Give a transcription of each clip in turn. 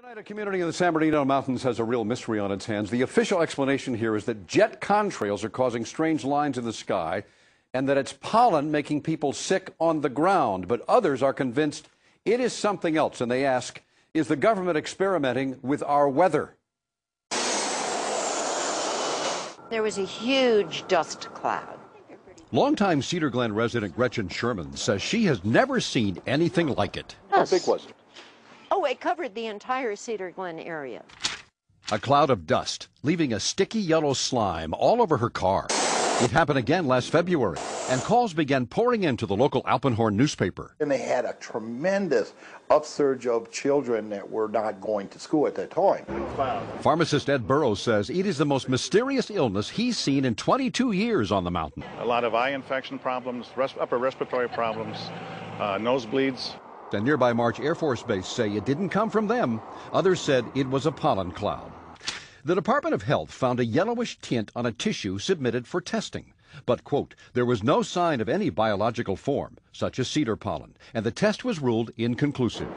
Tonight, a community in the San Bernardino Mountains has a real mystery on its hands. The official explanation here is that jet contrails are causing strange lines in the sky and that it's pollen making people sick on the ground. But others are convinced it is something else, and they ask, is the government experimenting with our weather? There was a huge dust cloud. Longtime Cedar Glen resident Gretchen Sherman says she has never seen anything like it. Yes. How big was it? Oh, it covered the entire Cedar Glen area. A cloud of dust, leaving a sticky yellow slime all over her car. It happened again last February, and calls began pouring into the local Alpenhorn newspaper. And they had a tremendous upsurge of children that were not going to school at that time. Pharmacist Ed Burrows says it is the most mysterious illness he's seen in 22 years on the mountain. A lot of eye infection problems, upper respiratory problems, nosebleeds. The nearby March Air Force Base say it didn't come from them. Others said it was a pollen cloud. The Department of Health found a yellowish tint on a tissue submitted for testing. But, quote, there was no sign of any biological form, such as cedar pollen, and the test was ruled inconclusive.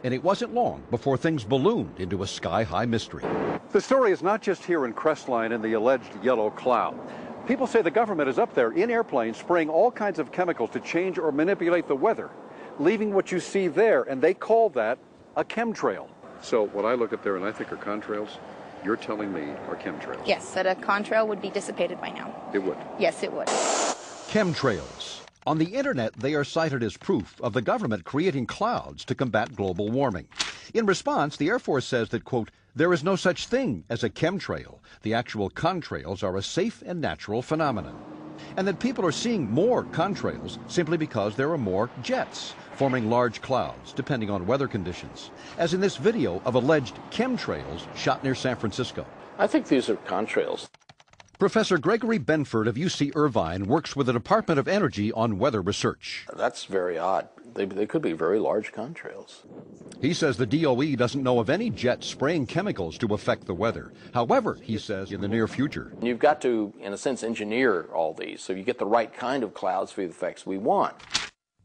And it wasn't long before things ballooned into a sky-high mystery. The story is not just here in Crestline and the alleged yellow cloud. People say the government is up there in airplanes spraying all kinds of chemicals to change or manipulate the weather, leaving what you see there, and they call that a chemtrail. So what I look at there and I think are contrails, you're telling me are chemtrails? Yes, that a contrail would be dissipated by now. It would? Yes, it would. Chemtrails. On the internet, they are cited as proof of the government creating clouds to combat global warming. In response, the Air Force says that, quote, there is no such thing as a chemtrail. The actual contrails are a safe and natural phenomenon. And that people are seeing more contrails simply because there are more jets forming large clouds, depending on weather conditions, as in this video of alleged chemtrails shot near San Francisco. I think these are contrails. Professor Gregory Benford of UC Irvine works with the Department of Energy on weather research. That's very odd. They could be very large contrails. He says the DOE doesn't know of any jets spraying chemicals to affect the weather. However, he says in the near future, You've got to, in a sense, engineer all these so you get the right kind of clouds for the effects we want.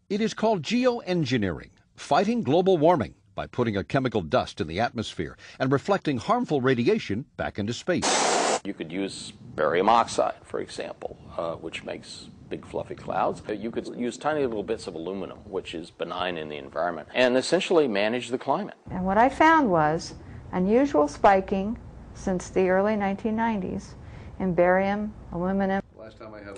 it is called geoengineering, fighting global warming by putting a chemical dust in the atmosphere and reflecting harmful radiation back into space. You could use barium oxide, for example, which makes big fluffy clouds. You could use tiny little bits of aluminum, which is benign in the environment, and essentially manage the climate. And what I found was unusual spiking since the early 1990s in barium, aluminum.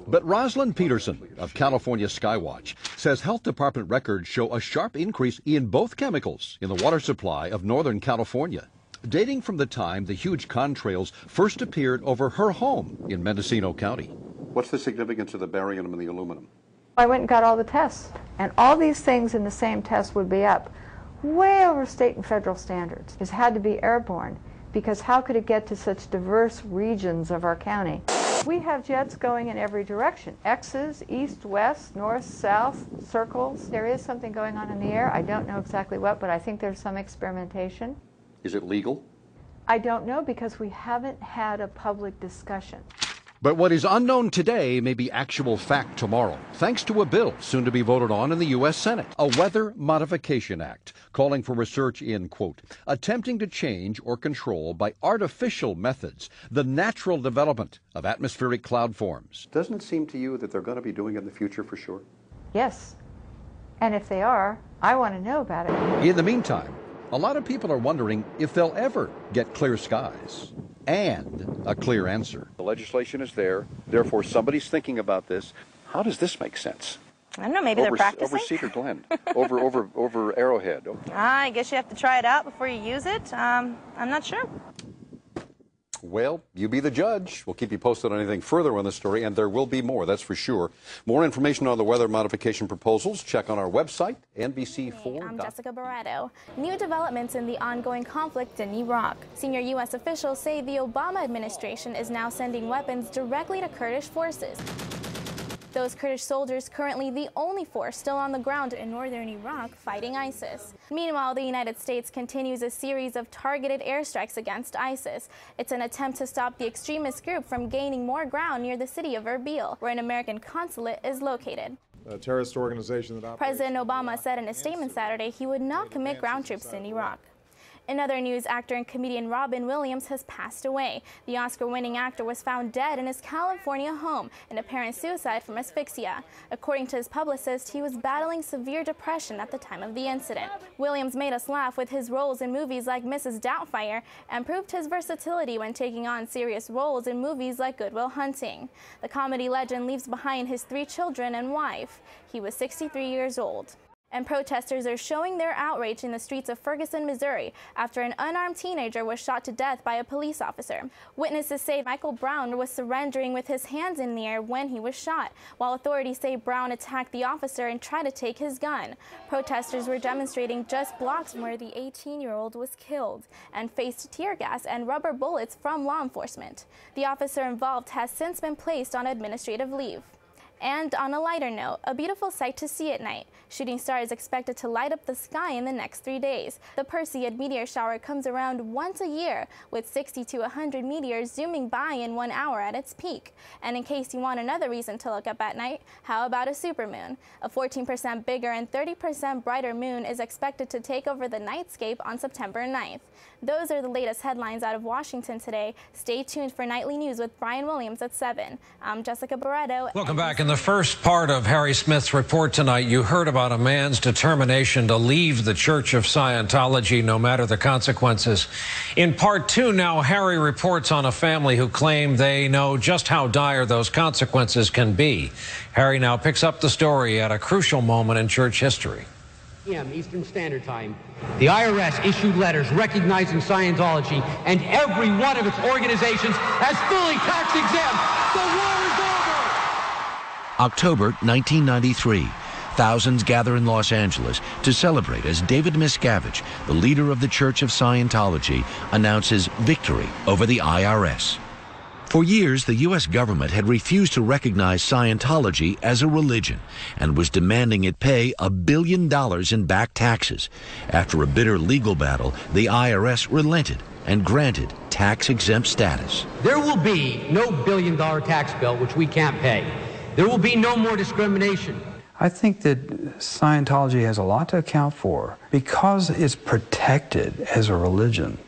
But Rosalind Peterson of California Skywatch says health department records show a sharp increase in both chemicals in the water supply of Northern California, dating from the time the huge contrails first appeared over her home in Mendocino County. What's the significance of the barium and the aluminum? I went and got all the tests, and all these things in the same test would be up way over state and federal standards. It had to be airborne, because how could it get to such diverse regions of our county? We have jets going in every direction. X's, east, west, north, south, circles. There is something going on in the air. I don't know exactly what, but I think there's some experimentation. Is it legal? I don't know, because we haven't had a public discussion. But what is unknown today may be actual fact tomorrow, thanks to a bill soon to be voted on in the U.S. Senate, a Weather Modification Act, calling for research in, quote, attempting to change or control by artificial methods the natural development of atmospheric cloud forms. Doesn't it seem to you that they're going to be doing it in the future for sure? Yes. And if they are, I want to know about it. In the meantime, a lot of people are wondering if they'll ever get clear skies and a clear answer. The legislation is there, therefore somebody's thinking about this. How does this make sense? I don't know, maybe they're practicing? Over Cedar Glen, over Arrowhead. I guess you have to try it out before you use it. I'm not sure. Well, you be the judge. We'll keep you posted on anything further on the story, and there will be more, that's for sure. More information on the weather modification proposals, check on our website, NBC4. I'm Jessica Barretto. New developments in the ongoing conflict in Iraq. Senior U.S. officials say the Obama administration is now sending weapons directly to Kurdish forces. Those Kurdish soldiers currently the only force still on the ground in northern Iraq fighting ISIS. Meanwhile, the United States continues a series of targeted airstrikes against ISIS. It's an attempt to stop the extremist group from gaining more ground near the city of Erbil, where an American consulate is located. A terrorist organization that operates. President Obama said in a statement Saturday he would not commit ground troops in Iraq. In other news, actor and comedian Robin Williams has passed away. The Oscar-winning actor was found dead in his California home, an apparent suicide from asphyxia. According to his publicist, he was battling severe depression at the time of the incident. Williams made us laugh with his roles in movies like Mrs. Doubtfire and proved his versatility when taking on serious roles in movies like Good Will Hunting. The comedy legend leaves behind his 3 children and wife. He was 63 years old. And protesters are showing their outrage in the streets of Ferguson, Missouri, after an unarmed teenager was shot to death by a police officer. Witnesses say Michael Brown was surrendering with his hands in the air when he was shot, while authorities say Brown attacked the officer and tried to take his gun. Protesters were demonstrating just blocks from where the 18-year-old was killed and faced tear gas and rubber bullets from law enforcement. The officer involved has since been placed on administrative leave. And on a lighter note, a beautiful sight to see at night. Shooting star is expected to light up the sky in the next 3 days. The Perseid meteor shower comes around once a year, with 60 to 100 meteors zooming by in 1 hour at its peak. And in case you want another reason to look up at night, how about a supermoon? A 14% bigger and 30% brighter moon is expected to take over the nightscape on September 9th. Those are the latest headlines out of Washington today. Stay tuned for Nightly News with Brian Williams at 7. I'm Jessica Barreto. Welcome back. In the first part of Harry Smith's report tonight, you heard about a man's determination to leave the Church of Scientology no matter the consequences. In part 2 now, Harry reports on a family who claim they know just how dire those consequences can be. Harry now picks up the story at a crucial moment in church history. p.m. Eastern Standard Time, the IRS issued letters recognizing Scientology and every one of its organizations as fully tax-exempt. The war is over! October 1993. Thousands gather in Los Angeles to celebrate as David Miscavige, the leader of the Church of Scientology, announces victory over the IRS. For years, the U.S. government had refused to recognize Scientology as a religion and was demanding it pay $1 billion in back taxes. After a bitter legal battle, the IRS relented and granted tax-exempt status. There will be no billion-dollar tax bill which we can't pay. There will be no more discrimination. I think that Scientology has a lot to account for. Because it's protected as a religion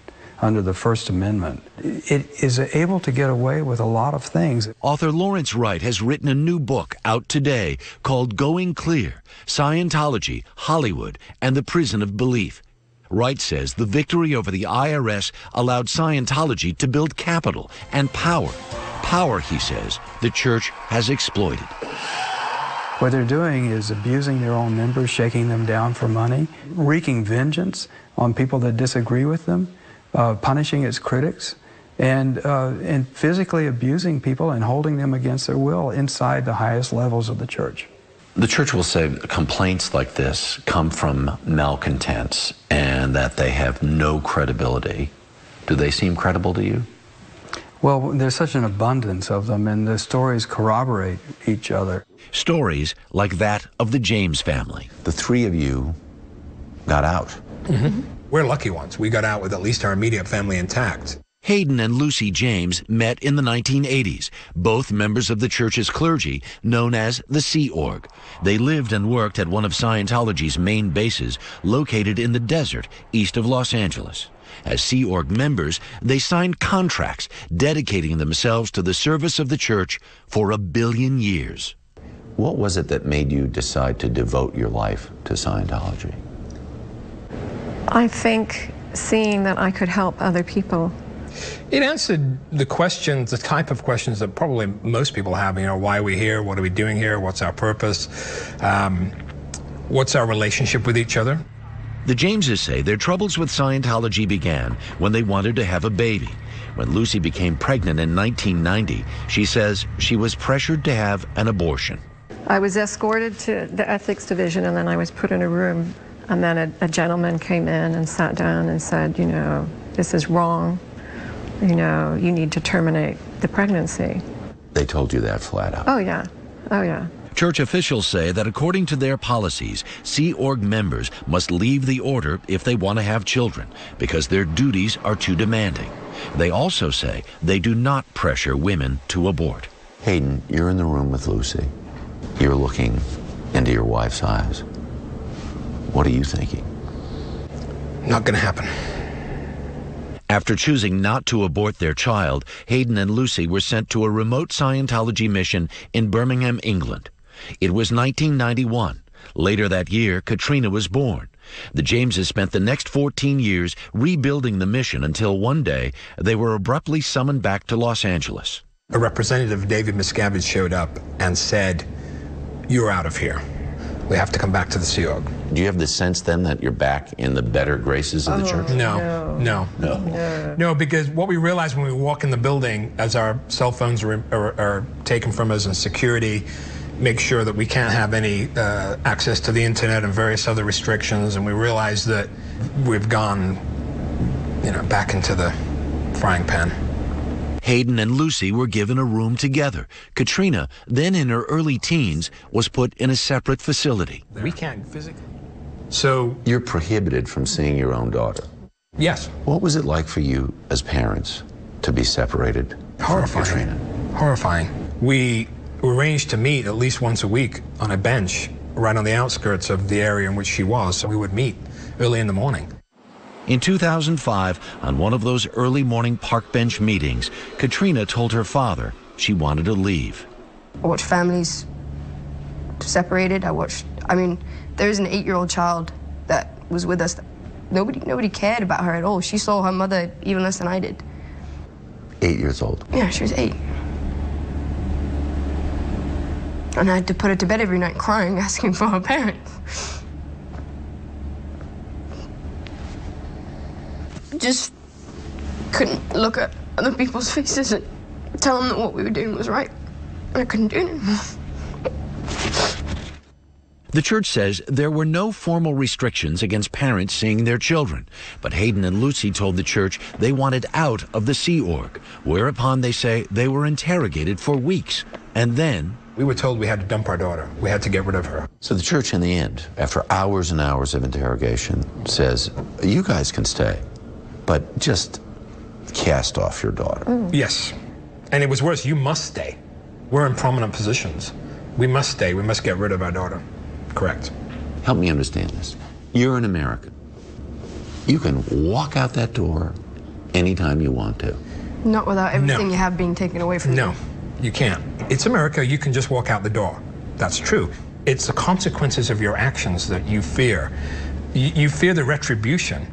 under the First Amendment, it is able to get away with a lot of things. Author Lawrence Wright has written a new book out today called Going Clear: Scientology, Hollywood, and the Prison of Belief. Wright says the victory over the IRS allowed Scientology to build capital and power. Power, he says, the church has exploited. What they're doing is abusing their own members, shaking them down for money, wreaking vengeance on people that disagree with them, punishing its critics, and physically abusing people and holding them against their will inside the highest levels of the church. The church will say complaints like this come from malcontents and that they have no credibility. Do they seem credible to you? Well, there's such an abundance of them, and the stories corroborate each other. Stories like that of the James family. The 3 of you got out. Mm-hmm. We're lucky ones. We got out with at least our immediate family intact. Hayden and Lucy James met in the 1980s, both members of the church's clergy, known as the Sea Org. They lived and worked at one of Scientology's main bases, located in the desert east of Los Angeles. As Sea Org members, they signed contracts dedicating themselves to the service of the church for 1 billion years. What was it that made you decide to devote your life to Scientology? I think seeing that I could help other people. It answered the questions, the type of questions that probably most people have. You know, why are we here? What are we doing here? What's our purpose? What's our relationship with each other? The Jameses say their troubles with Scientology began when they wanted to have a baby. When Lucy became pregnant in 1990, she says she was pressured to have an abortion. I was escorted to the ethics division, and then I was put in a room, and then a gentleman came in and sat down and said, you know, this is wrong. You know, you need to terminate the pregnancy. They told you that flat out? Oh, yeah. Oh, yeah. Church officials say that according to their policies, Sea Org members must leave the order if they want to have children because their duties are too demanding. They also say they do not pressure women to abort. Hayden, you're in the room with Lucy. You're looking into your wife's eyes. What are you thinking? Not going to happen. After choosing not to abort their child, Hayden and Lucy were sent to a remote Scientology mission in Birmingham, England. It was 1991. Later that year, Katrina was born. The Jameses spent the next 14 years rebuilding the mission until one day they were abruptly summoned back to Los Angeles. A representative, David Miscavige, showed up and said, "You're out of here. We have to come back to the Sea Org." Do you have the sense then that you're back in the better graces of the church? No, because what we realized when we walk in the building, as our cell phones are taken from us and security make sure that we can't have any access to the internet and various other restrictions, and we realize that we've gone, back into the frying pan. Hayden and Lucy were given a room together. Katrina, then in her early teens, was put in a separate facility. We can't physically. So you're prohibited from seeing your own daughter. Yes. What was it like for you as parents to be separated from Katrina? Horrifying. We arranged to meet at least once a week on a bench right on the outskirts of the area in which she was, so we would meet early in the morning. In 2005, on one of those early morning park bench meetings, Katrina told her father she wanted to leave. I watched families separated. There's an 8-year-old child that was with us. Nobody cared about her at all. She saw her mother even less than I did. 8 years old? Yeah, she was 8. And I had to put her to bed every night crying, asking for her parents. Just couldn't look at other people's faces and tell them that what we were doing was right. I couldn't do it anymore. The church says there were no formal restrictions against parents seeing their children, but Hayden and Lucy told the church they wanted out of the Sea Org, whereupon they say they were interrogated for weeks, and then we were told we had to dump our daughter. We had to get rid of her. So the church in the end, after hours and hours of interrogation, says, you guys can stay, but just cast off your daughter. Yes. And it was worse, you must stay. We're in prominent positions. We must stay. We must get rid of our daughter. Correct. Help me understand this. You're an American. You can walk out that door anytime you want to. Not without everything you have being taken away from you. No, you can't. It's America. You can just walk out the door. That's true. It's the consequences of your actions that you fear. You fear the retribution.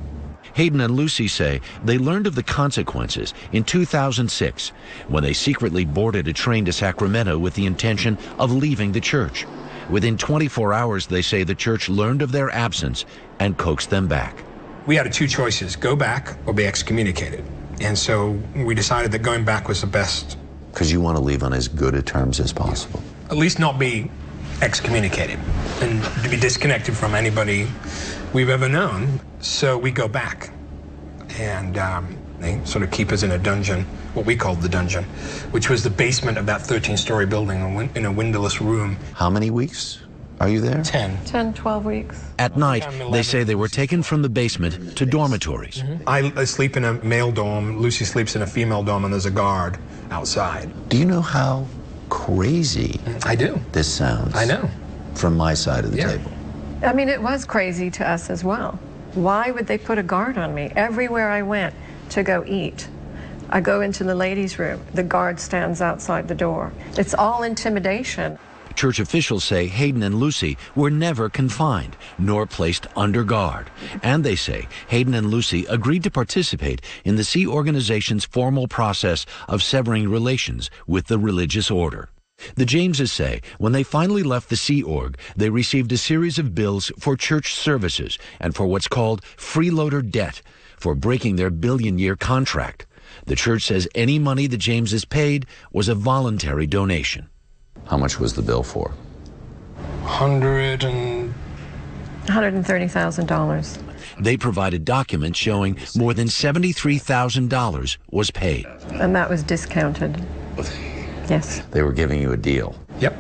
Hayden and Lucy say they learned of the consequences in 2006 when they secretly boarded a train to Sacramento with the intention of leaving the church. Within 24 hours, they say the church learned of their absence and coaxed them back. We had two choices, go back or be excommunicated. And so we decided that going back was the best. Because you want to leave on as good a terms as possible. At least not be excommunicated and to be disconnected from anybody we've ever known. So we go back, and they sort of keep us in a dungeon, what we called the dungeon, which was the basement of that 13-story building in a windowless room. How many weeks are you there? 10, 12 weeks. At night, they say they were taken from the basement to dormitories. I sleep in a male dorm, Lucy sleeps in a female dorm, and there's a guard outside. Do you know how crazy I do. This sounds? I know. From my side of the table. I mean, it was crazy to us as well. Why would they put a guard on me? Everywhere I went to go eat, I go into the ladies' room, the guard stands outside the door. It's all intimidation. Church officials say Hayden and Lucy were never confined, nor placed under guard. And they say Hayden and Lucy agreed to participate in the Sea Organization's formal process of severing relations with the religious order. The Jameses say when they finally left the Sea Org, they received a series of bills for church services and for what's called freeloader debt for breaking their billion-year contract. The church says any money the Jameses paid was a voluntary donation. How much was the bill for? $130,000. They provided documents showing more than $73,000 was paid. And that was discounted. Yes. They were giving you a deal. Yep.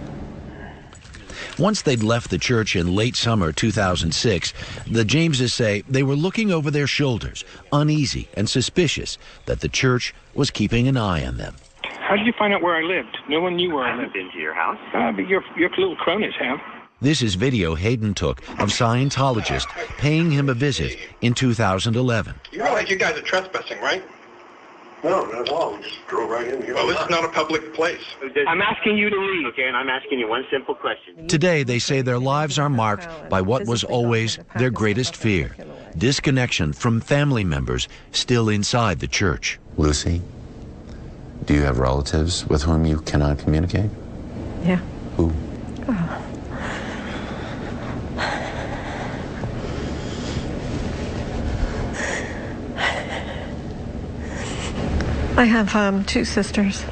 Once they'd left the church in late summer 2006, the Jameses say they were looking over their shoulders, uneasy and suspicious that the church was keeping an eye on them. How did you find out where I lived? No one knew where I lived. Been to your house? But your little cronies have. This is video Hayden took of Scientologists paying him a visit in 2011. You realize you guys are trespassing, right? No, not at all. We just drove right in here. Well, this is not a public place. I'm asking you to leave, okay? And I'm asking you one simple question. Today, they say their lives are marked by what was always their greatest fear: disconnection from family members still inside the church. Lucy, do you have relatives with whom you cannot communicate? Yeah. Who? Oh. I have 2 sisters.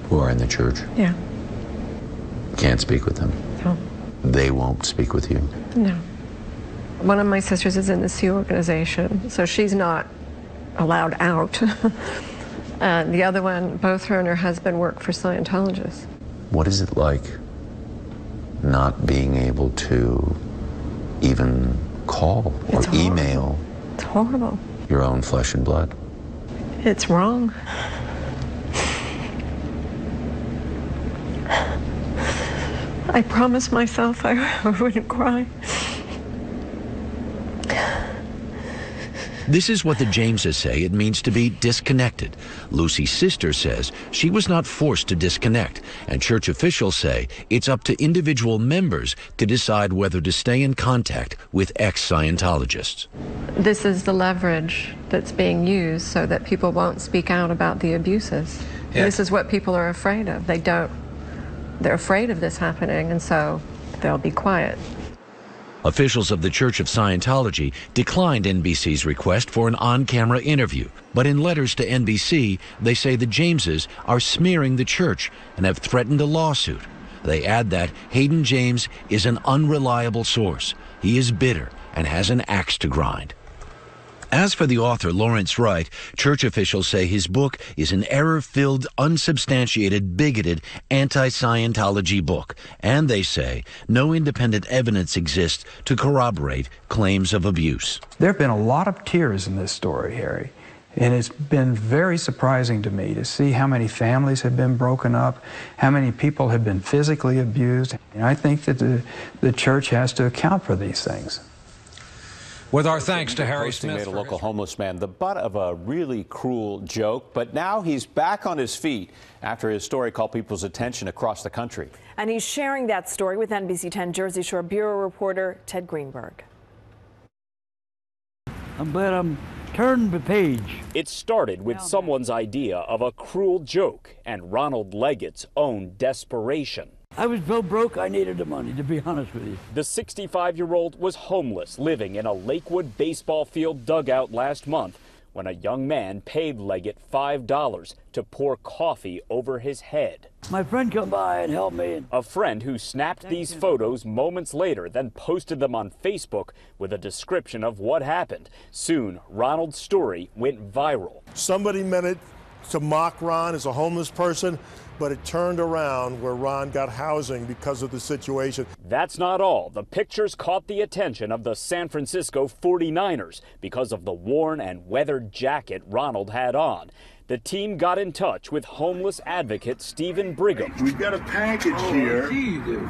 Who are in the church? Yeah. Can't speak with them? No. They won't speak with you? No. One of my sisters is in the Sioux organization, so she's not allowed out. And the other one, both her and her husband work for Scientologists. What is it like not being able to even call or email It's horrible. your own flesh and blood? It's wrong. I promised myself I wouldn't cry. This is what the Jameses say it means to be disconnected. Lucy's sister says she was not forced to disconnect, and church officials say it's up to individual members to decide whether to stay in contact with ex-Scientologists. This is the leverage that's being used so that people won't speak out about the abuses. Yeah. This is what people are afraid of. They're afraid of this happening, and so they'll be quiet. Officials of the Church of Scientology declined NBC's request for an on-camera interview, but in letters to NBC, they say the Jameses are smearing the church and have threatened a lawsuit. They add that Hayden James is an unreliable source. He is bitter and has an axe to grind. As for the author, Lawrence Wright, church officials say his book is an error-filled, unsubstantiated, bigoted, anti-Scientology book. And they say no independent evidence exists to corroborate claims of abuse. There have been a lot of tears in this story, Harry. And it's been very surprising to me to see how many families have been broken up, how many people have been physically abused. And I think that the church has to account for these things. With our thanks to Harry Smith. Made a local homeless man the butt of a really cruel joke, but now he's back on his feet after his story called people's attention across the country. And he's sharing that story with NBC 10 Jersey Shore Bureau reporter Ted Greenberg. But I'm turning the page. It started with someone's idea of a cruel joke and Ronald Leggett's own desperation. I was so broke I needed the money, to be honest with you. The 65-year-old was homeless, living in a Lakewood baseball field dugout last month when a young man paid Leggett $5 to pour coffee over his head. My friend come by and helped me. A friend who snapped these photos moments later, then posted them on Facebook with a description of what happened. Soon, Ronald's story went viral. Somebody meant it to mock Ron as a homeless person, but it turned around where Ron got housing because of the situation. That's not all. The pictures caught the attention of the San Francisco 49ers because of the worn and weathered jacket Ronald had on. The team got in touch with homeless advocate Stephen Brigham. We've got a package here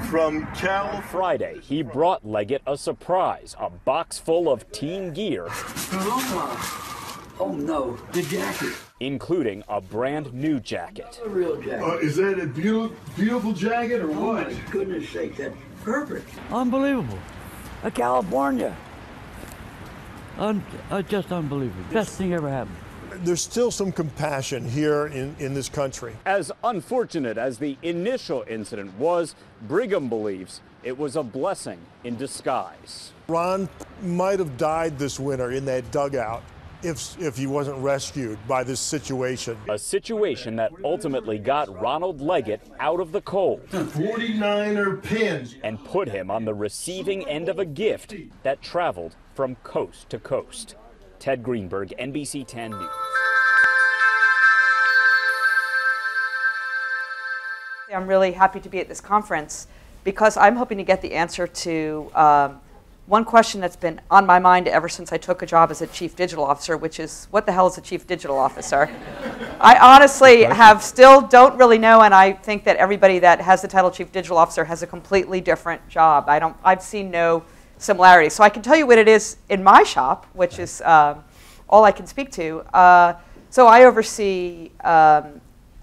from Cal. Friday, he brought Leggett a surprise, a box full of team gear. Oh no, the jacket. Including a brand new jacket. A real jacket. Is that a beautiful jacket or what? Oh my goodness sake, that's perfect. Unbelievable. California. Just unbelievable. Best thing ever happened. There's still some compassion here in this country. As unfortunate as the initial incident was, Brigham believes it was a blessing in disguise. Ron might have died this winter in that dugout if he wasn't rescued by this situation. A situation that ultimately got Ronald Leggett out of the cold. 49er pins. And put him on the receiving end of a gift that traveled from coast to coast. Ted Greenberg, NBC 10 News. I'm really happy to be at this conference because I'm hoping to get the answer to one question that's been on my mind ever since I took a job as a chief digital officer, which is, what the hell is a chief digital officer? I honestly don't really know, and I think that everybody that has the title chief digital officer has a completely different job. I've seen no similarities. So I can tell you what it is in my shop, which is all I can speak to. So I oversee all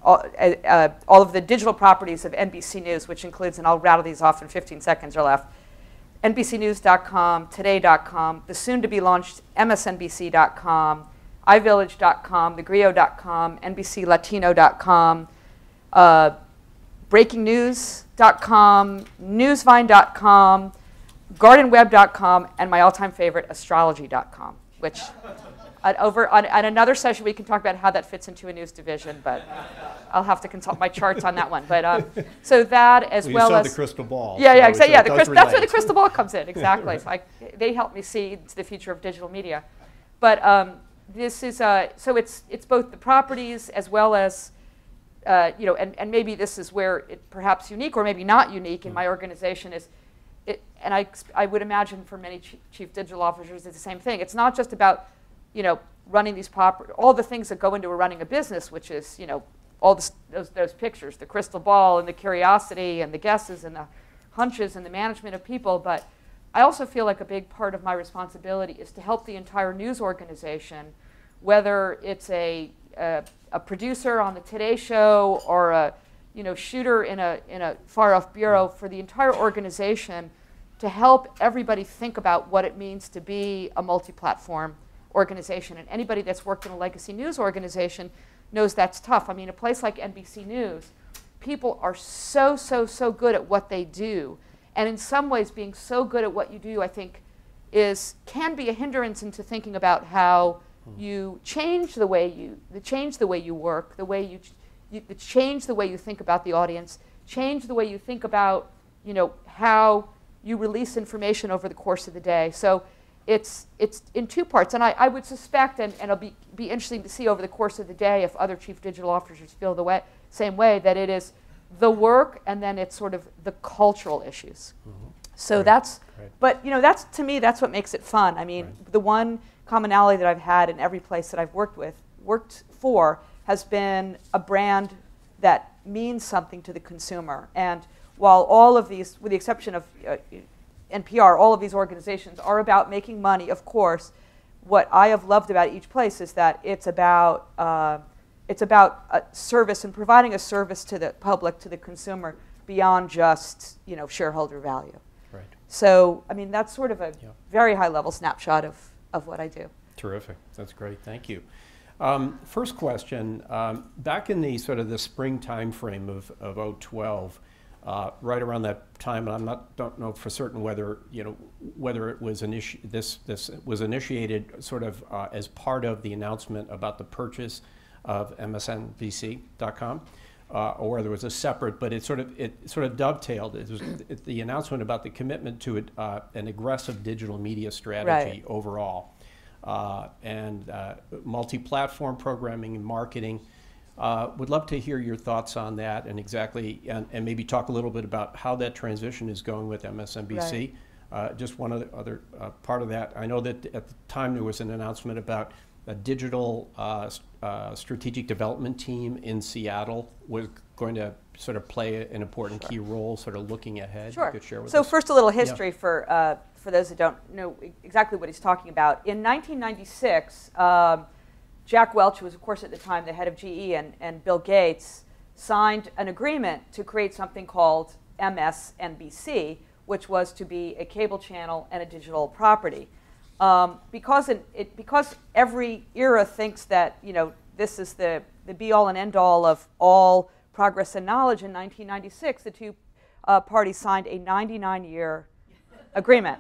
of the digital properties of NBC News, which includes, and I'll rattle these off in 15 seconds or left, NBCnews.com, Today.com, the soon-to-be-launched MSNBC.com, iVillage.com, thegrio.com, NBCLatino.com, BreakingNews.com, Newsvine.com, GardenWeb.com, and my all-time favorite, Astrology.com, which on another session we can talk about how that fits into a news division, but I'll have to consult my charts on that one. But so that as well as you saw the crystal ball. Yeah, yeah, exactly. Yeah, that's where the crystal ball comes in. Exactly. So they help me see the future of digital media. But this is so it's both the properties as well as and maybe this is where it perhaps unique or maybe not unique in my organization is. And I would imagine for many chief digital officers it's the same thing. It's not just about running these all the things that go into running a business, which is all those pictures, the crystal ball and the curiosity and the guesses and the hunches and the management of people. But I also feel like a big part of my responsibility is to help the entire news organization, whether it's a producer on the Today Show or a shooter in a far-off bureau, for the entire organization to help everybody think about what it means to be a multi-platform organization. And anybody that's worked in a legacy news organization knows that's tough. I mean, a place like NBC News, people are so good at what they do. And in some ways, being so good at what you do, I think, can be a hindrance into thinking about how you change the way you work, change the way you think about the audience, change the way you think about how you release information over the course of the day. So it's in two parts, and I would suspect, and it'll be interesting to see over the course of the day if other chief digital officers feel the same way, that it is the work and then it's sort of the cultural issues. So but that's, to me, that's what makes it fun. I mean, the one commonality that I've had in every place that I've worked for has been a brand that means something to the consumer. And while all of these, with the exception of NPR, all of these organizations are about making money, of course, what I have loved about each place is that it's about a service and providing a service to the public, to the consumer, beyond just shareholder value. Right. So, I mean, that's sort of a very high-level snapshot of what I do. Terrific. That's great. Thank you. First question, back in the sort of the spring time frame of 2012, right around that time, and don't know for certain whether it was this was initiated sort of as part of the announcement about the purchase of MSNBC.com, or whether it was a separate, but it sort of dovetailed. It was the announcement about the commitment to an aggressive digital media strategy overall. And multi-platform programming and marketing. Would love to hear your thoughts on that and and maybe talk a little bit about how that transition is going with MSNBC. Just one other part of that. I know that at the time there was an announcement about a digital strategic development team in Seattle was going to sort of play an important key role, sort of looking ahead. Sure. You could share with us. us. First, a little history for those who don't know exactly what he's talking about. In 1996, Jack Welch, who was, of course, at the time the head of GE, and Bill Gates signed an agreement to create something called MSNBC, which was to be a cable channel and a digital property. Because every era thinks that this is the be-all and end-all of all progress and knowledge, in 1996, the two parties signed a 99-year agreement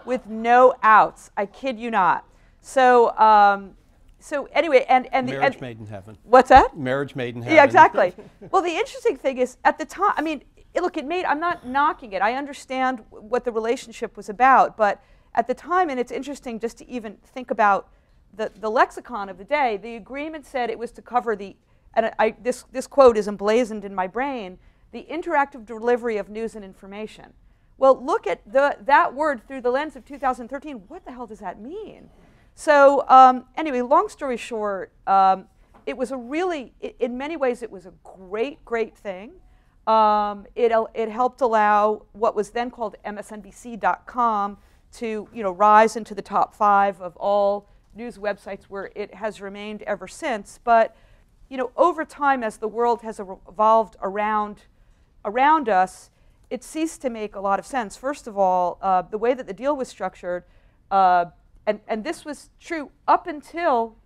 with no outs. I kid you not. So anyway, and marriage made in heaven. What's that? Marriage made in heaven. Yeah, exactly. Well, the interesting thing is, at the time, I mean, look, I'm not knocking it. I understand what the relationship was about, but at the time, and it's interesting just to even think about the lexicon of the day, the agreement said it was to cover this quote is emblazoned in my brain, the interactive delivery of news and information. well, look at that word through the lens of 2013. What the hell does that mean? So anyway, long story short, it was a really, in many ways, it was a great, great thing. It helped allow what was then called MSNBC.com to rise into the top 5 of all news websites, where it has remained ever since. But over time, as the world has evolved around us, it ceased to make a lot of sense. First of all, the way that the deal was structured, and this was true up until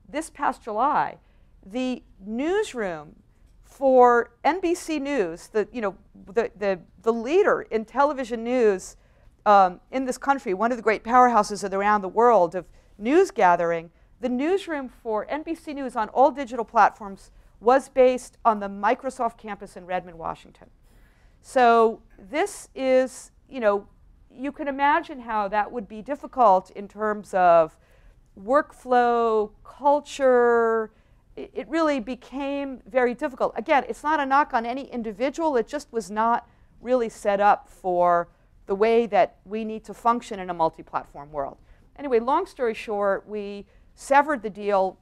this past July, the newsroom for NBC News, the leader in television news in this country, one of the great powerhouses around the world of news gathering, the newsroom for NBC News on all digital platforms was based on the Microsoft campus in Redmond, Washington. So this is, you can imagine how that would be difficult in terms of workflow, culture. It really became very difficult. Again, it's not a knock on any individual. It just was not really set up for the way that we need to function in a multi-platform world. Anyway, long story short, we severed the deal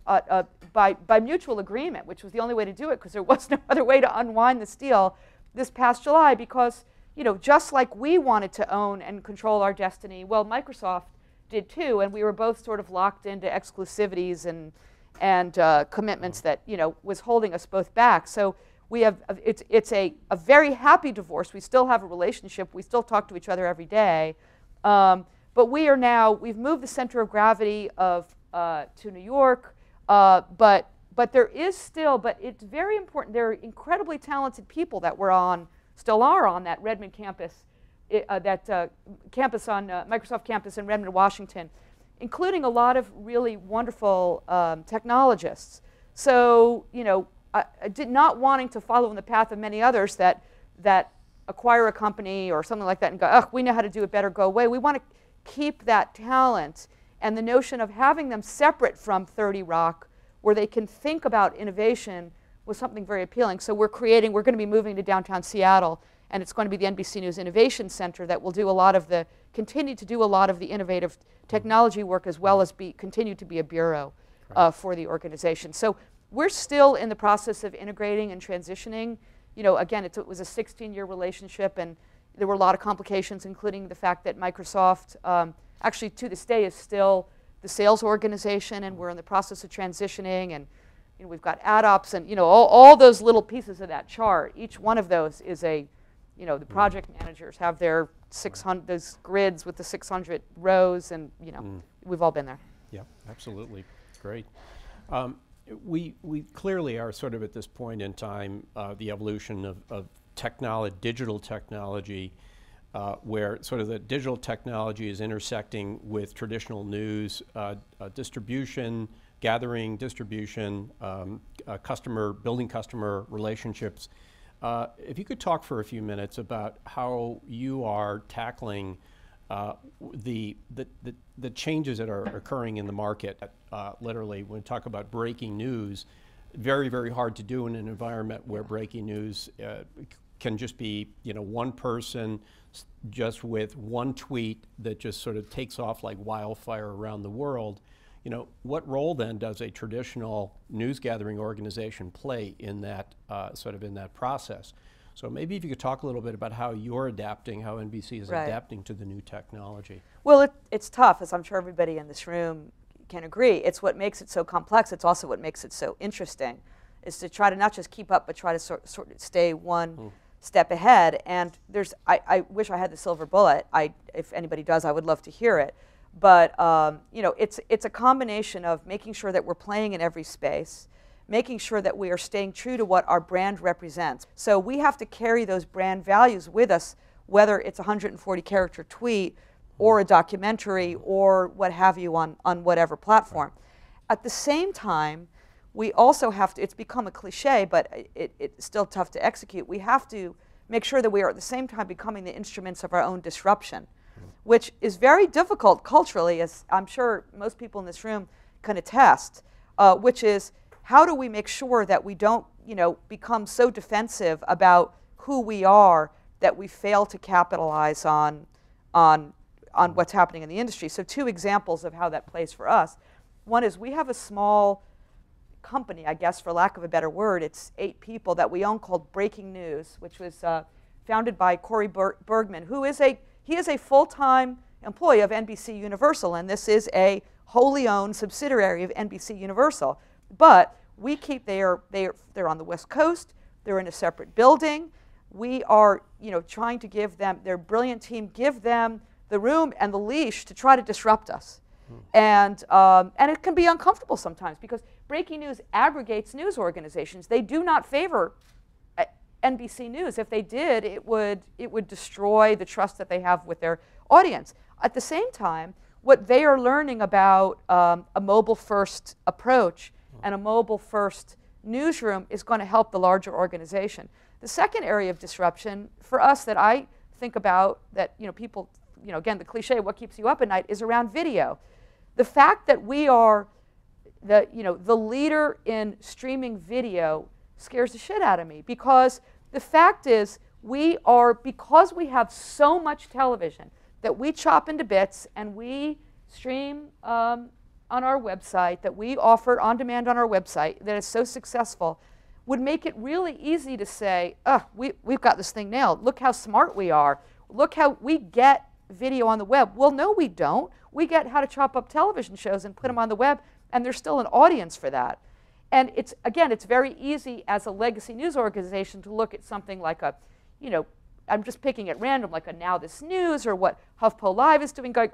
by mutual agreement, which was the only way to do it, because there was no other way to unwind this deal this past July, because just like we wanted to own and control our destiny, well, Microsoft did too, and we were both sort of locked into exclusivities and commitments that was holding us both back. So we have it's a very happy divorce. We still have a relationship. We still talk to each other every day, but we've moved the center of gravity to New York. But there is still, but it's very important, there are incredibly talented people that still are on that Redmond campus, campus on Microsoft campus in Redmond, Washington, including a lot of really wonderful technologists. So, not wanting to follow in the path of many others that acquire a company or something like that and go, oh, we know how to do it better, go away. We want to keep that talent, and the notion of having them separate from 30 Rock, where they can think about innovation, was something very appealing. So we're going to be moving to downtown Seattle, and it's going to be the NBC News Innovation Center that will continue to do a lot of the innovative technology work, as well as continue to be a bureau for the organization. So we're still in the process of integrating and transitioning. Again, it was a 16-year relationship, and there were a lot of complications, including the fact that Microsoft, actually to this day, is still the sales organization, and we're in the process of transitioning, and we've got ad ops, and all those little pieces of that chart. Each one of those is the project managers have their 600, those grids with the 600 rows, and we've all been there. Yeah, absolutely, great. We clearly are sort of at this point in time, the evolution of digital technology, where sort of the digital technology is intersecting with traditional news distribution, gathering, distribution, building customer relationships. If you could talk for a few minutes about how you are tackling the changes that are occurring in the market. Literally, when we talk about breaking news, very, very hard to do in an environment where breaking news can just be, one person just with one tweet that just sort of takes off like wildfire around the world. What role then does a traditional news gathering organization play in that in that process? So maybe if you could talk a little bit about how you're adapting, how NBC is adapting to the new technology. Well, it's tough, as I'm sure everybody in this room can agree. It's what makes it so complex. It's also what makes it so interesting, is to try to not just keep up, but try to sort of stay one step ahead. And I wish I had the silver bullet. If anybody does, I would love to hear it. But it's a combination of making sure that we're playing in every space, making sure that we are staying true to what our brand represents. So we have to carry those brand values with us, whether it's a 140-character tweet or a documentary or what have you on whatever platform. At the same time, we also have to, it's become a cliche, but it's still tough to execute. We have to make sure that we are at the same time becoming the instruments of our own disruption, which is very difficult culturally, as I'm sure most people in this room can attest, which is how do we make sure that we don't become so defensive about who we are that we fail to capitalize on what's happening in the industry. So 2 examples of how that plays for us. One is we have a small company, I guess for lack of a better word, it's 8 people that we own called Breaking News, which was founded by Corey Bergman, who is a full-time employee of NBC Universal, and this is a wholly owned subsidiary of NBC Universal. But we keep they're on the West Coast. They're in a separate building. We are trying to give them, their brilliant team, give them the room and the leash to try to disrupt us. And it can be uncomfortable sometimes because Breaking News aggregates news organizations. They do not favor NBC News. If they did, it would destroy the trust that they have with their audience. At the same time, what they are learning about a mobile-first approach and a mobile-first newsroom is going to help the larger organization. The second area of disruption for us that I think about, that people, again, the cliche, what keeps you up at night, is around video. The fact that we are the leader in streaming video scares the shit out of me, because the fact is because we have so much television that we chop into bits and we stream on our website, that we offer on demand on our website, that is so successful, would make it really easy to say, we've got this thing nailed. Look how smart we are. Look how we get video on the web. Well, no, we don't. We get how to chop up television shows and put them on the web, and there's still an audience for that. And it's very easy as a legacy news organization to look at something like I'm just picking at random, like a Now This News or what HuffPo Live is doing, going,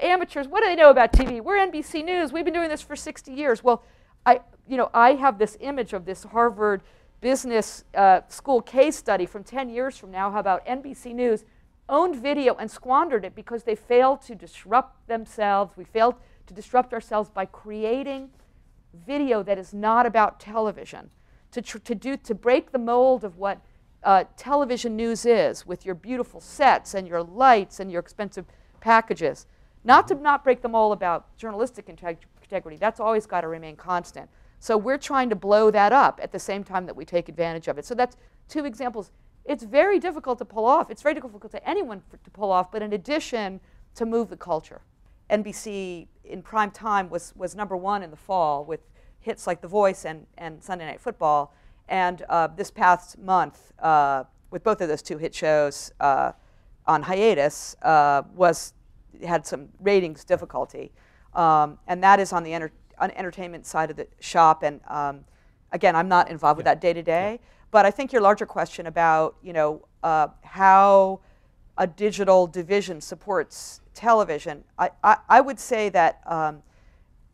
amateurs, what do they know about TV? We're NBC News. We've been doing this for 60 years. Well, I have this image of this Harvard Business School case study from 10 years from now, how about NBC News owned video and squandered it because they failed to disrupt themselves. We failed to disrupt ourselves by creating video that is not about television, to break the mold of what television news is, with your beautiful sets and your lights and your expensive packages. Not to not break the mold about journalistic integrity. That's always got to remain constant. So we're trying to blow that up at the same time that we take advantage of it. So that's 2 examples. It's very difficult to pull off. It's very difficult to anyone to pull off, but in addition, to move the culture. NBC in prime time was #1 in the fall with hits like The Voice and Sunday Night Football. And this past month, with both of those 2 hit shows on hiatus, had some ratings difficulty. And that is on the entertainment side of the shop. And again, I'm not involved with that day to day. But I think your larger question about how a digital division supports television, I would say that,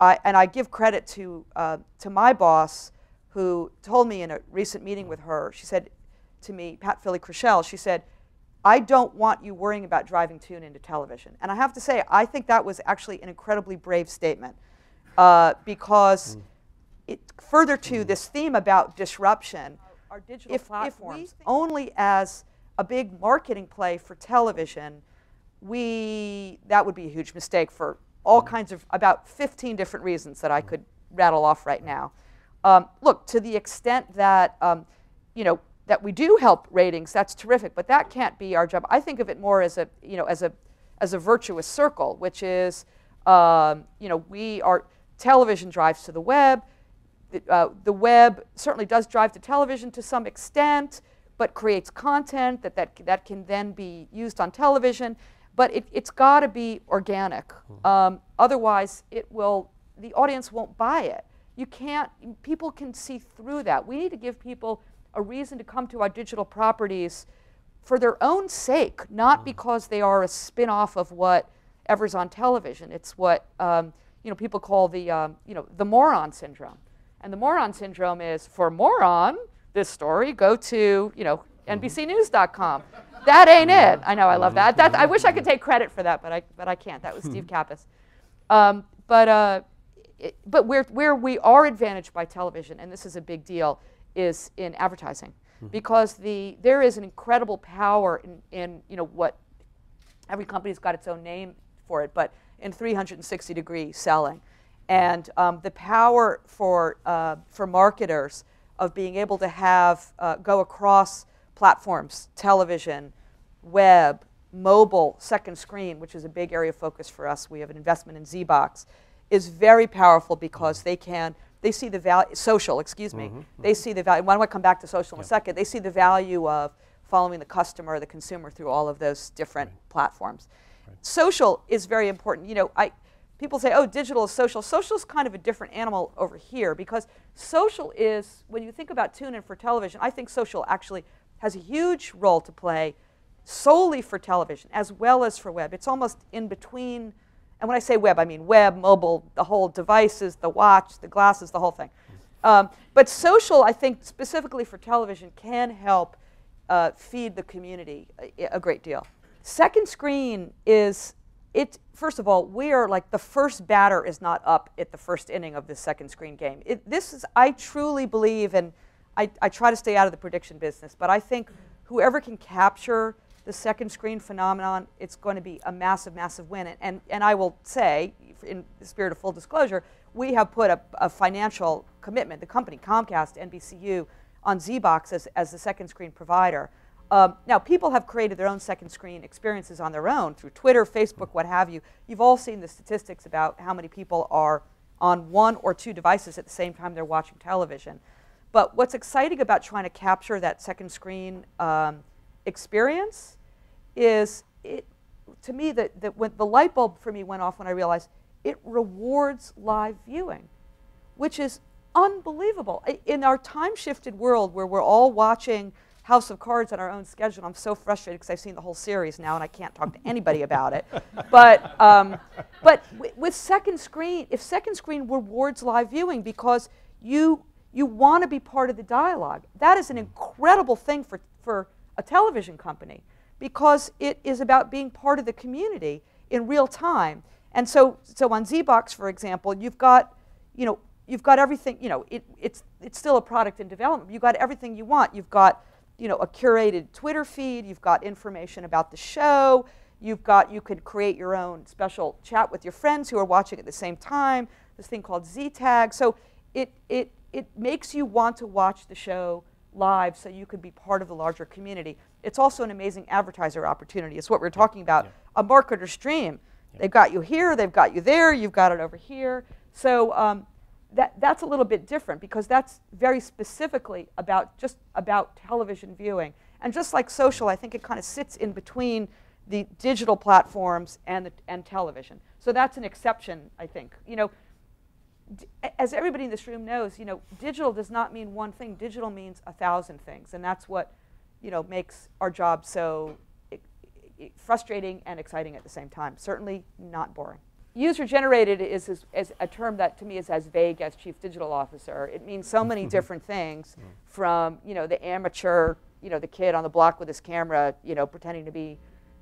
I give credit to my boss, who told me in a recent meeting with her, she said to me, Pat Philly-Crushell, she said, I don't want you worrying about driving tune into television. And I have to say, I think that was actually an incredibly brave statement, because further to this theme about disruption, our digital platforms only as a big marketing play for television, that would be a huge mistake for all kinds of, about 15 different reasons that I could rattle off right now. Look, to the extent that, that we do help ratings, that's terrific, but that can't be our job. I think of it more as a virtuous circle, which is, television drives to the web. The web certainly does drive to television to some extent, but creates content that can then be used on television. But it's got to be organic. Otherwise, the audience won't buy it. People can see through that. We need to give people a reason to come to our digital properties for their own sake, not because they are a spin-off of whatever's on television. It's what people call the moron syndrome. And the moron syndrome is, for moron, this story, go to NBCnews.com. That ain't it. I know, I love that. I wish I could take credit for that, but I can't. That was Steve Kappas. But where we are advantaged by television, and this is a big deal, is in advertising, because there is an incredible power in what every company's got its own name for it, but in 360-degree selling, and the power for marketers of being able to have go across platforms, television, web, mobile, second screen, which is a big area of focus for us. We have an investment in ZBox, is very powerful because they see the value, social, excuse me, they see the value. Why don't I come back to social in a second? They see the value of following the customer, the consumer through all of those different platforms. Social is very important. You know, people say, oh, digital is social. Social is kind of a different animal over here because social is, when you think about tune-in for television, I think social actually has a huge role to play solely for television as well as for web. It's almost in between, and when I say web, I mean web, mobile, the whole devices, the watch, the glasses, the whole thing. But social, I think, specifically for television, can help feed the community a great deal. Second screen is, first of all, we are like the first batter is not up at the first inning of this second screen game. I truly believe, and I try to stay out of the prediction business, but I think whoever can capture the second screen phenomenon, it's going to be a massive, massive win. And I will say, in the spirit of full disclosure, we have put a financial commitment, the company, Comcast, NBCU, on ZBox as the second screen provider. Now, people have created their own second screen experiences on their own through Twitter, Facebook, what have you. You've all seen the statistics about how many people are on one or two devices at the same time they're watching television. But what's exciting about trying to capture that second screen experience is, to me, when the light bulb for me went off when I realized it rewards live viewing, which is unbelievable. In our time-shifted world where we're all watching House of Cards on our own schedule, I'm so frustrated because I've seen the whole series now and I can't talk to anybody about it. But with second screen, if second screen rewards live viewing because you want to be part of the dialogue, that is an incredible thing for a television company because it is about being part of the community in real time. And so on ZBox, for example, you've got everything. It's still a product in development. You've got everything you want. You've got a curated Twitter feed. You've got information about the show. You could create your own special chat with your friends who are watching at the same time. This thing called Z-Tag. So it makes you want to watch the show live so you could be part of the larger community. It's also an amazing advertiser opportunity. It's what we're talking about, a marketer stream. They've got you here, they've got you there, you've got it over here. So that's a little bit different because that's very specifically about television viewing. And just like social, I think it kind of sits in between the digital platforms and television. So that's an exception, I think. As everybody in this room knows, digital does not mean one thing. Digital means 1,000 things, and that's what makes our job so frustrating and exciting at the same time. Certainly not boring. User-generated is a term that to me is as vague as Chief Digital Officer. It means so many different things, from the amateur, the kid on the block with his camera, pretending to be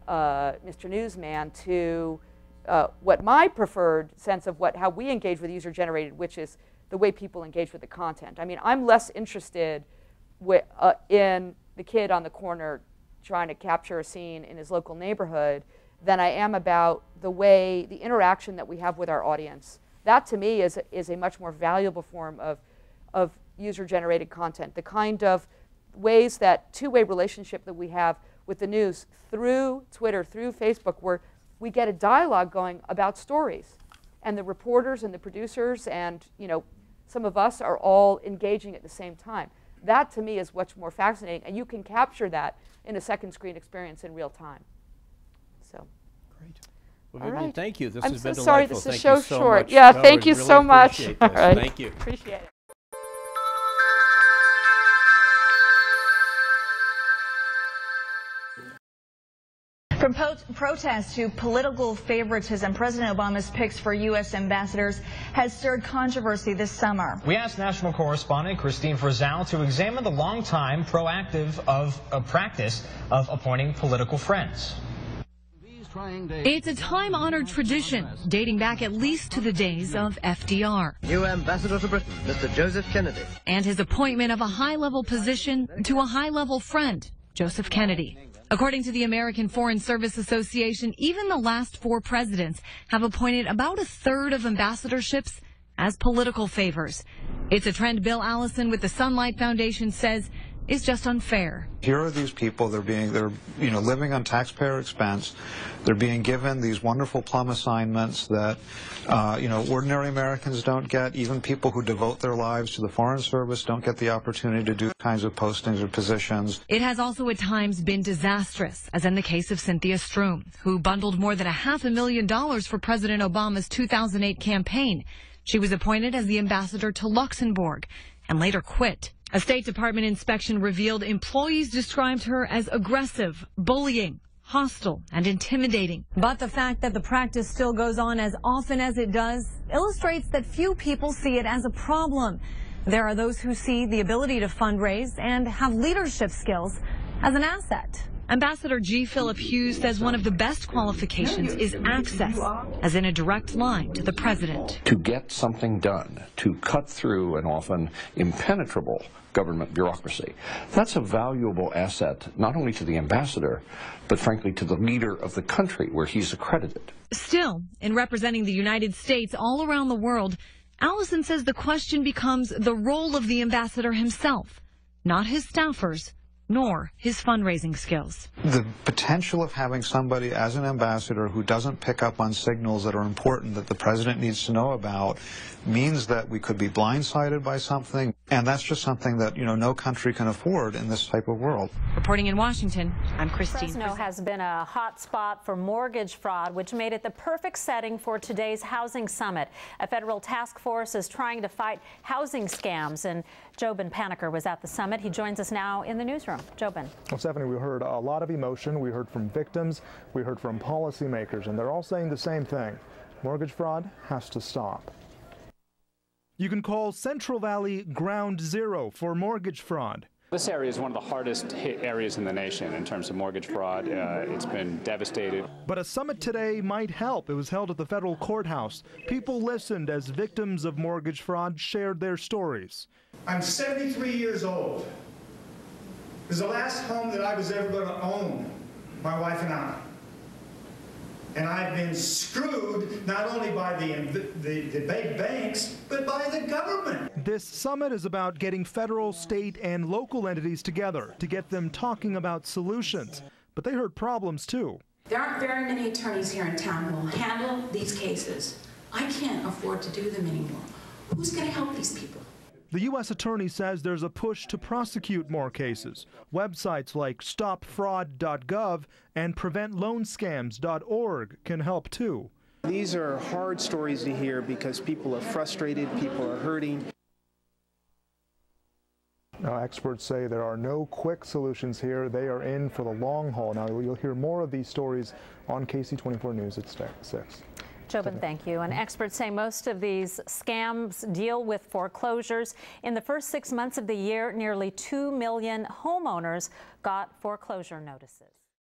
Mr. Newsman, to what my preferred sense of how we engage with user-generated, which is the way people engage with the content. I mean, I'm less interested in the kid on the corner trying to capture a scene in his local neighborhood than I am about the interaction that we have with our audience. That, to me, is a much more valuable form of user-generated content, the kind of ways, that two-way relationship that we have with the news through Twitter, through Facebook, where we get a dialogue going about stories. And the reporters and the producers and some of us are all engaging at the same time. That, to me, is much more fascinating. And you can capture that in a second screen experience in real time. So. Great. Well, Vivian, thank you. This has been delightful. I'm so sorry this is so short. Much. Yeah, thank you so much. All right. Thank you. Appreciate it. From protests to political favoritism, President Obama's picks for U.S. ambassadors has stirred controversy this summer. We asked national correspondent Christine Frizzell to examine the long-time proactive practice of appointing political friends. It's a time-honored tradition dating back at least to the days of FDR. New ambassador to Britain, Mr. Joseph Kennedy. And his appointment of a high-level position to a high-level friend, Joseph Kennedy. According to the American Foreign Service Association, even the last 4 presidents have appointed about a third of ambassadorships as political favors. It's a trend Bill Allison with the Sunlight Foundation says is just unfair. Here are these people, they're living on taxpayer expense. They're being given these wonderful plum assignments that, ordinary Americans don't get. Even people who devote their lives to the Foreign Service don't get the opportunity to do kinds of postings or positions. It has also at times been disastrous, as in the case of Cynthia Stroom, who bundled more than $500,000 for President Obama's 2008 campaign. She was appointed as the ambassador to Luxembourg and later quit. A State Department inspection revealed employees described her as aggressive, bullying, hostile, and intimidating. But the fact that the practice still goes on as often as it does illustrates that few people see it as a problem. There are those who see the ability to fundraise and have leadership skills as an asset. Ambassador G. Philip Hughes says one of the best qualifications is access, as in a direct line to the president. To get something done, to cut through an often impenetrable government bureaucracy, that's a valuable asset not only to the ambassador, but frankly to the leader of the country where he's accredited. Still, in representing the United States all around the world, Allison says the question becomes the role of the ambassador himself, not his staffers, nor his fundraising skills. The potential of having somebody as an ambassador who doesn't pick up on signals that are important that the president needs to know about means that we could be blindsided by something, and that's just something that, no country can afford in this type of world. Reporting in Washington, I'm Christine. Fresno has been a hot spot for mortgage fraud, which made it the perfect setting for today's housing summit. A federal task force is trying to fight housing scams, and Jobin Paniker was at the summit. He joins us now in the newsroom. Jobin. Well, Stephanie, we heard a lot of emotion. We heard from victims. We heard from policymakers, and they're all saying the same thing. Mortgage fraud has to stop. You can call Central Valley ground zero for mortgage fraud. This area is one of the hardest hit areas in the nation in terms of mortgage fraud. It's been devastated. But a summit today might help. It was held at the federal courthouse. People listened as victims of mortgage fraud shared their stories. I'm 73 years old. It was the last home that I was ever going to own, my wife and I. And I've been screwed not only by the big banks, but by the government. This summit is about getting federal, state, and local entities together to get them talking about solutions. But they heard problems, too. There aren't very many attorneys here in town who will handle these cases. I can't afford to do them anymore. Who's going to help these people? The U.S. Attorney says there's a push to prosecute more cases. Websites like stopfraud.gov and preventloanscams.org can help too. These are hard stories to hear because people are frustrated, people are hurting. Now, experts say there are no quick solutions here. They are in for the long haul. Now, you'll hear more of these stories on KC24 News at 6. Jobin, thank you. And experts say most of these scams deal with foreclosures. In the first 6 months of the year, nearly 2 million homeowners got foreclosure notices.